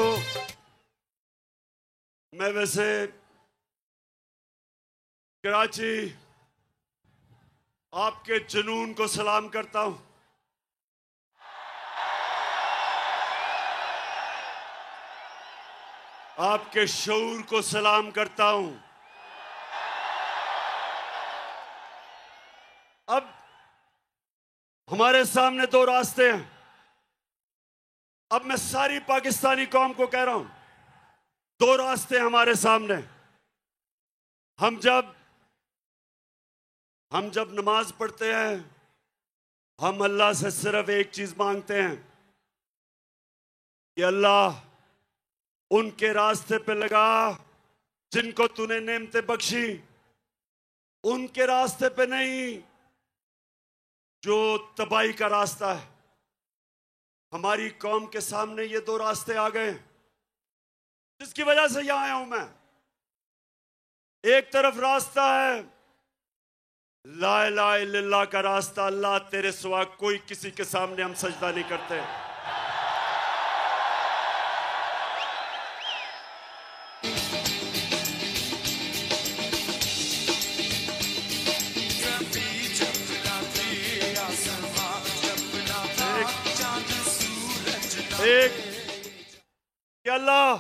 मैं वैसे कराची आपके जुनून को सलाम करता हूं। आपके शऊर को सलाम करता हूं। अब हमारे सामने दो रास्ते हैं। अब मैं सारी पाकिस्तानी कौम को कह रहा हूं, दो रास्ते हमारे सामने। हम जब नमाज पढ़ते हैं, हम अल्लाह से सिर्फ एक चीज मांगते हैं कि अल्लाह उनके रास्ते पे लगा जिनको तूने नेमतें बख्शी, उनके रास्ते पे नहीं जो तबाही का रास्ता है। हमारी कौम के सामने ये दो रास्ते आ गए, जिसकी वजह से यहां आया हूं मैं। एक तरफ रास्ता है ला इलाहा इल्लल्लाह का रास्ता, अल्लाह तेरे सिवा कोई किसी के सामने हम सजदा नहीं करते। एक कि अल्लाह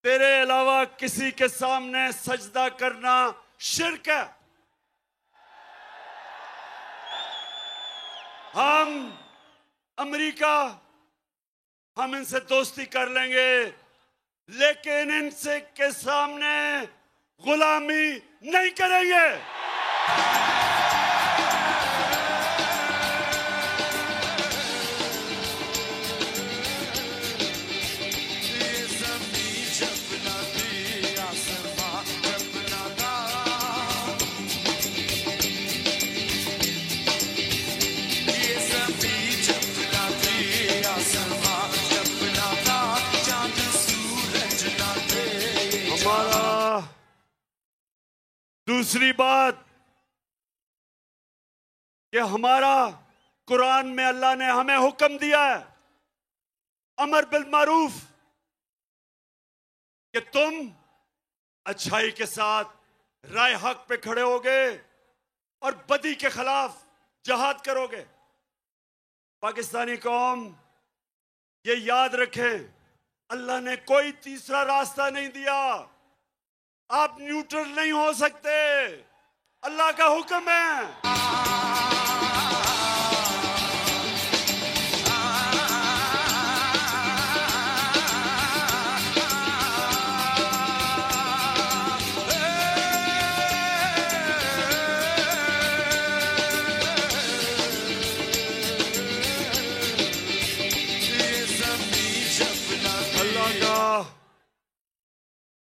तेरे अलावा किसी के सामने सजदा करना शिर्क है। हम अमेरिका, हम इनसे दोस्ती कर लेंगे, लेकिन इनसे के सामने गुलामी नहीं करेंगे। दूसरी बात कि हमारा कुरान में अल्लाह ने हमें हुक्म दिया है अमर बिल मारूफ, कि तुम अच्छाई के साथ राय हक पे खड़े होगे और बदी के खिलाफ जहाद करोगे। पाकिस्तानी कौम ये याद रखें, अल्लाह ने कोई तीसरा रास्ता नहीं दिया। आप न्यूट्रल नहीं हो सकते, अल्लाह का हुक्म है।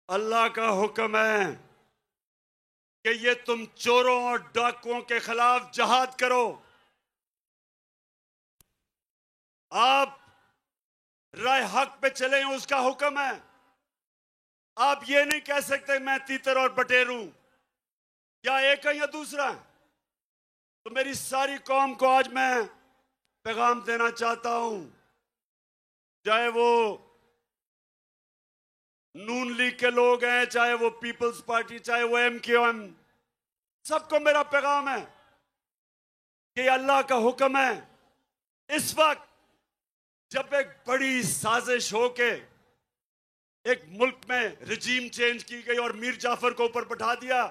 अल्लाह का हुक्म है कि ये तुम चोरों और डाकुओं के खिलाफ जहाद करो। आप राय हक पे चले, उसका हुक्म है। आप ये नहीं कह सकते मैं तीतर और बटेर हूं, या एक है या दूसरा। तो मेरी सारी कौम को आज मैं पैगाम देना चाहता हूं, चाहे वो नून लीग के लोग हैं, चाहे वो पीपल्स पार्टी, चाहे वो MQM, सबको मेरा पैगाम है कि अल्लाह का हुक्म है। इस वक्त जब एक बड़ी साजिश हो के एक मुल्क में रजीम चेंज की गई और मीर जाफर को ऊपर बैठा दिया,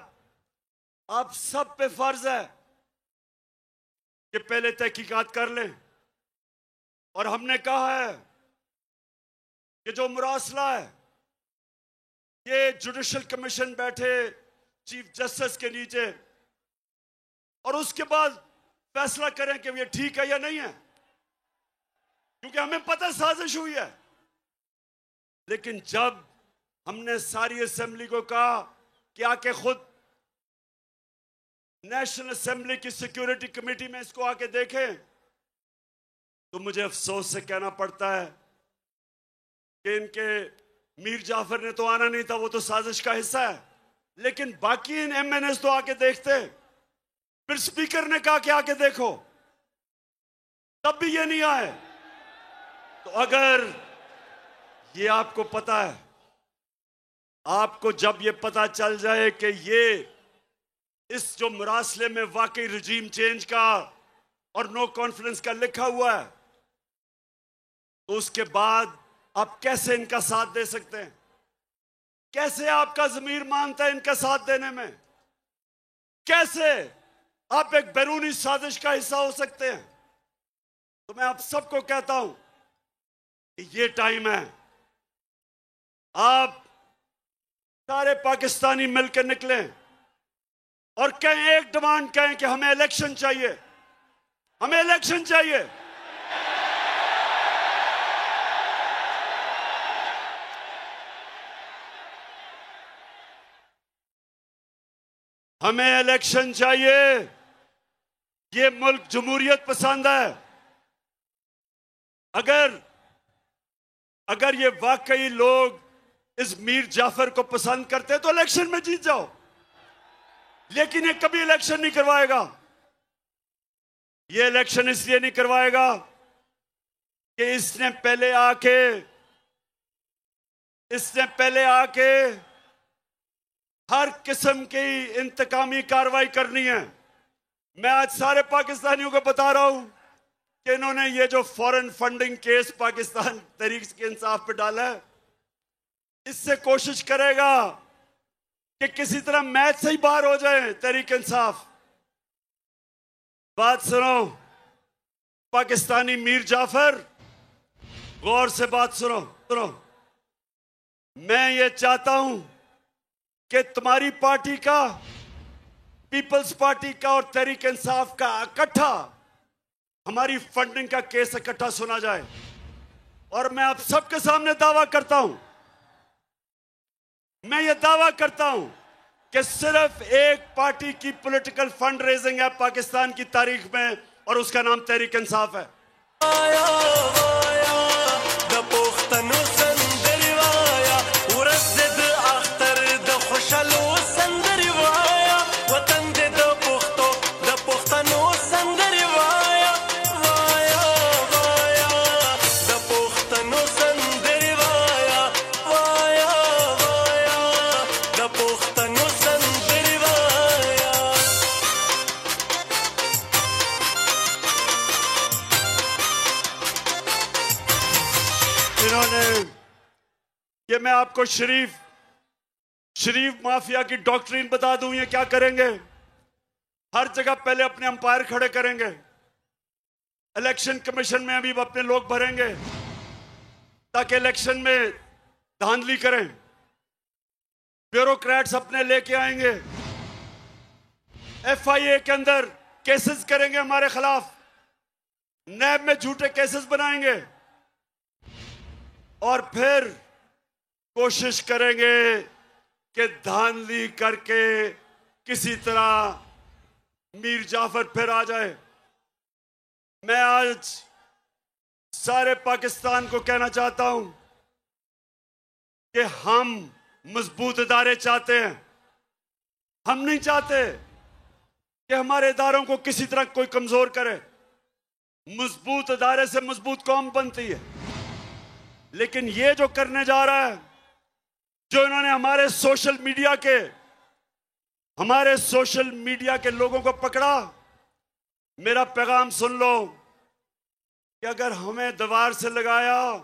आप सब पे फर्ज है कि पहले तहकीकात कर लें। और हमने कहा है कि जो मुरासला है, ये जुडिशल कमीशन बैठे चीफ जस्टिस के नीचे और उसके बाद फैसला करें कि ये ठीक है या नहीं है, क्योंकि हमें पता साजिश हुई है। लेकिन जब हमने सारी असेंबली को कहा कि आके खुद नेशनल असेंबली की सिक्योरिटी कमेटी में इसको आके देखें, तो मुझे अफसोस से कहना पड़ता है कि इनके मीर जाफर ने तो आना नहीं था, वो तो साजिश का हिस्सा है, लेकिन बाकी इन MNAs तो आके देखते। फिर स्पीकर ने कहा कि आके देखो, तब भी ये नहीं आए। तो अगर ये आपको पता है, आपको जब ये पता चल जाए कि ये इस जो मुरासले में वाकई रजीम चेंज का और नो कॉन्फिडेंस का लिखा हुआ है, तो उसके बाद आप कैसे इनका साथ दे सकते हैं? कैसे आपका ज़मीर मानता है इनका साथ देने में? कैसे आप एक बैरूनी साजिश का हिस्सा हो सकते हैं? तो मैं आप सबको कहता हूं कि ये टाइम है, आप सारे पाकिस्तानी मिलकर निकलें और कहें, एक डिमांड कहें कि हमें इलेक्शन चाहिए, हमें इलेक्शन चाहिए। हमें इलेक्शन चाहिए। ये मुल्क जमहूरियत पसंद है। अगर ये वाकई लोग इस मीर जाफर को पसंद करते तो इलेक्शन में जीत जाओ, लेकिन ये कभी इलेक्शन नहीं करवाएगा। ये इलेक्शन इसलिए नहीं करवाएगा कि इसने पहले आके हर किस्म की इंतकामी कार्रवाई करनी है। मैं आज सारे पाकिस्तानियों को बता रहा हूं कि इन्होंने ये जो foreign funding case Pakistan Tehreek Insaf पे डाला है, इससे कोशिश करेगा कि किसी तरह मैच से ही बाहर हो जाए तहरीक इंसाफ। बात सुनो पाकिस्तानी मीर जाफर, गौर से बात सुनो। मैं ये चाहता हूं कि तुम्हारी पार्टी का, पीपल्स पार्टी का और तहरीक इंसाफ का इकट्ठा हमारी फंडिंग का केस इकट्ठा सुना जाए। और मैं आप सबके सामने दावा करता हूं, मैं ये दावा करता हूं कि सिर्फ एक पार्टी की पॉलिटिकल फंड रेजिंग है पाकिस्तान की तारीख में, और उसका नाम तहरीक इंसाफ है। ये मैं आपको शरीफ माफिया की डॉक्ट्रिन बता दूं। ये क्या करेंगे, हर जगह पहले अपने अंपायर खड़े करेंगे, इलेक्शन कमीशन में अभी अपने लोग भरेंगे ताकि इलेक्शन में धांधली करें, ब्यूरोक्रेट्स अपने लेके आएंगे, FIA के अंदर केसेस करेंगे हमारे खिलाफ, नैब में झूठे केसेस बनाएंगे और फिर कोशिश करेंगे कि धांधली करके किसी तरह मीर जाफर फिर आ जाए। मैं आज सारे पाकिस्तान को कहना चाहता हूं कि हम मजबूत इदारे चाहते हैं। हम नहीं चाहते कि हमारे इदारों को किसी तरह कोई कमजोर करे। मजबूत इदारे से मजबूत कौम बनती है। लेकिन ये जो करने जा रहा है, जो इन्होंने हमारे सोशल मीडिया के लोगों को पकड़ा, मेरा पैगाम सुन लो कि अगर हमें दीवार से लगाया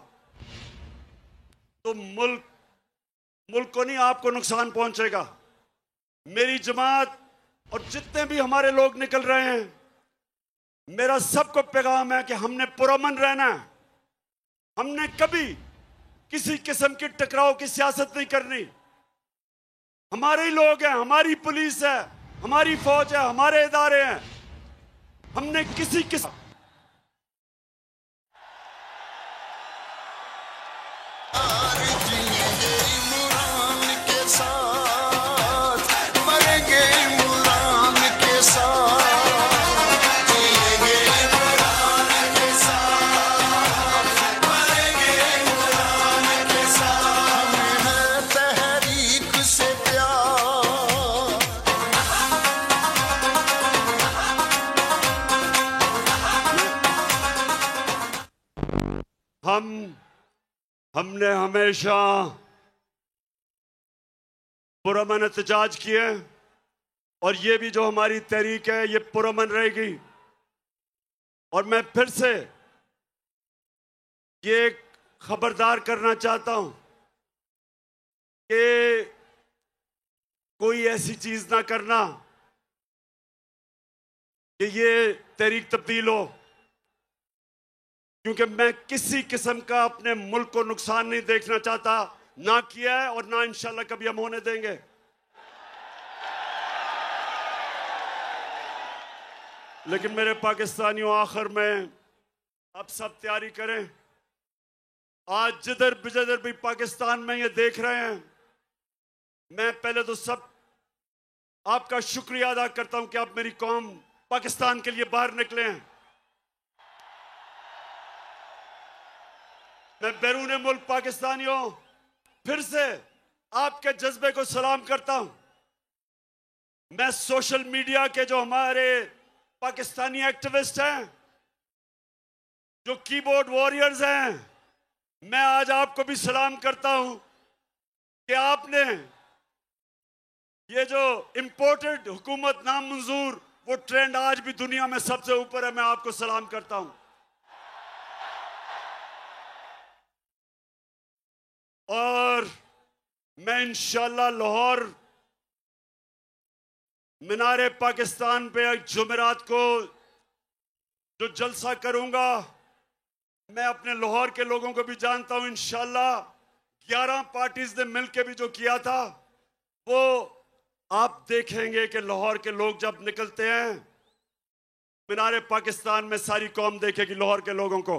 तो मुल्क को नहीं, आपको नुकसान पहुंचेगा। मेरी जमात और जितने भी हमारे लोग निकल रहे हैं, मेरा सबको पैगाम है कि हमने पुरअमन रहना है। हमने कभी किसी किस्म की टकराव की सियासत नहीं करनी। हमारे ही लोग हैं, हमारी पुलिस है, हमारी फौज है, हमारे इदारे हैं। हमने किसी हमने हमेशा पुरअमन एहतजाज किए और ये भी जो हमारी तहरीक है ये पुरअमन रहेगी। और मैं फिर से ये खबरदार करना चाहता हूं कि कोई ऐसी चीज ना करना कि ये तहरीक तब्दील हो। क्योंकि मैं किसी किस्म का अपने मुल्क को नुकसान नहीं देखना चाहता, ना किया है और ना इंशाल्लाह कभी हम होने देंगे। लेकिन मेरे पाकिस्तानियों, आखिर में अब सब तैयारी करें। आज जिधर भी पाकिस्तान में ये देख रहे हैं, मैं पहले तो सब आपका शुक्रिया अदा करता हूं कि आप मेरी कौम पाकिस्तान के लिए बाहर निकले हैं। मैं बैरून मुल्क पाकिस्तानियों फिर से आपके जज्बे को सलाम करता हूं। मैं सोशल मीडिया के जो हमारे पाकिस्तानी एक्टिविस्ट हैं, जो कीबोर्ड वॉरियर्स हैं, मैं आज आपको भी सलाम करता हूं कि आपने ये जो इंपोर्टेड हुकूमत नामंजूर, वो ट्रेंड आज भी दुनिया में सबसे ऊपर है। मैं आपको सलाम करता हूं। और मैं इंशाल्लाह लाहौर मीनारे पाकिस्तान पे एक जुमेरात को जो जलसा करूंगा, मैं अपने लाहौर के लोगों को भी जानता हूं। इंशाल्लाह 11 पार्टीज ने मिलकर भी जो किया था, वो आप देखेंगे कि लाहौर के लोग जब निकलते हैं मीनारे पाकिस्तान में, सारी कौम देखेगी लाहौर के लोगों को।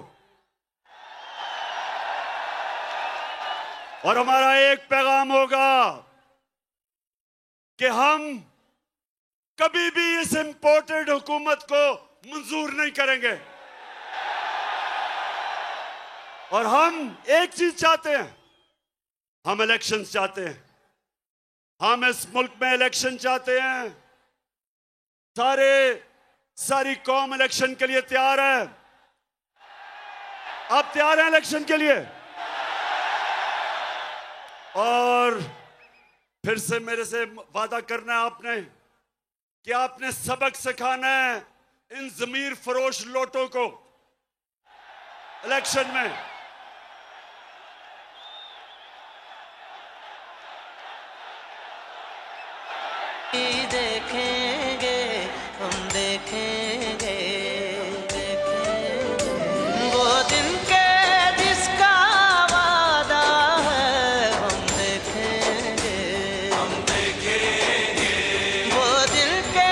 और हमारा एक पैगाम होगा कि हम कभी भी इस इंपोर्टेड हुकूमत को मंजूर नहीं करेंगे। और हम एक चीज चाहते हैं, हम इलेक्शंस चाहते हैं। हम इस मुल्क में इलेक्शन चाहते हैं। सारी कौम इलेक्शन के लिए तैयार है। आप तैयार हैं इलेक्शन के लिए? और फिर से मेरे से वादा करना है आपने कि आपने सबक सिखाना है इन जमीर फरोश लोटों को इलेक्शन में। देखेंगे हम, देखेंगे वो दिन के जिसका वादा है, हम देखेंगे वो दिन के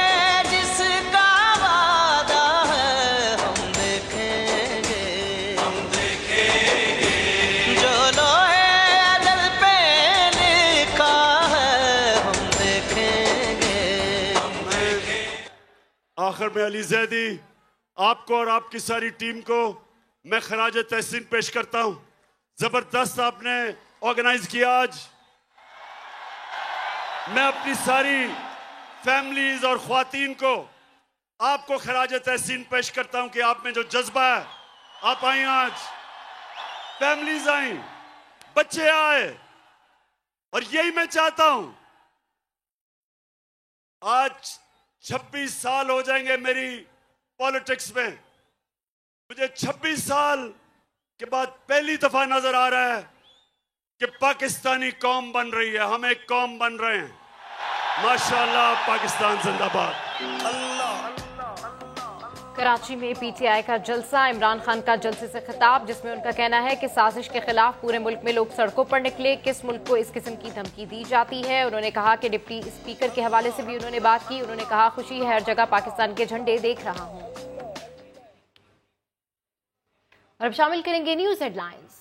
जिसका वादा है, हम देखेंगे जो लोहे दिल पे लिखा है, हम देखेंगे। आखिर में अली जैदी, आपको और आपकी सारी टीम को मैं खराज तहसीन पेश करता हूं। जबरदस्त आपने ऑर्गेनाइज किया आज। मैं अपनी सारी फैमिलीज और ख्वातीन को आपको खराज तहसीन पेश करता हूं कि आप में जो जज्बा है, आप आई आज, फैमिलीज आई, बच्चे आए, और यही मैं चाहता हूं। आज 26 साल हो जाएंगे मेरी पॉलिटिक्स में। मुझे 26 साल के बाद पहली दफा नजर आ रहा है कि पाकिस्तानी कौम बन रही है, हम एक कौम बन रहे हैं। माशाअल्लाह, पाकिस्तान जिंदाबाद। कराची में पीटीआई का जलसा, इमरान खान का जलसे से खिताब, जिसमें उनका कहना है कि साजिश के खिलाफ पूरे मुल्क में लोग सड़कों पर निकले। किस मुल्क को इस किस्म की धमकी दी जाती है? उन्होंने कहा कि डिप्टी स्पीकर के हवाले से भी उन्होंने बात की। उन्होंने कहा, खुशी है हर जगह पाकिस्तान के झंडे देख रहा हूं। और अब शामिल करेंगे न्यूज हेडलाइंस।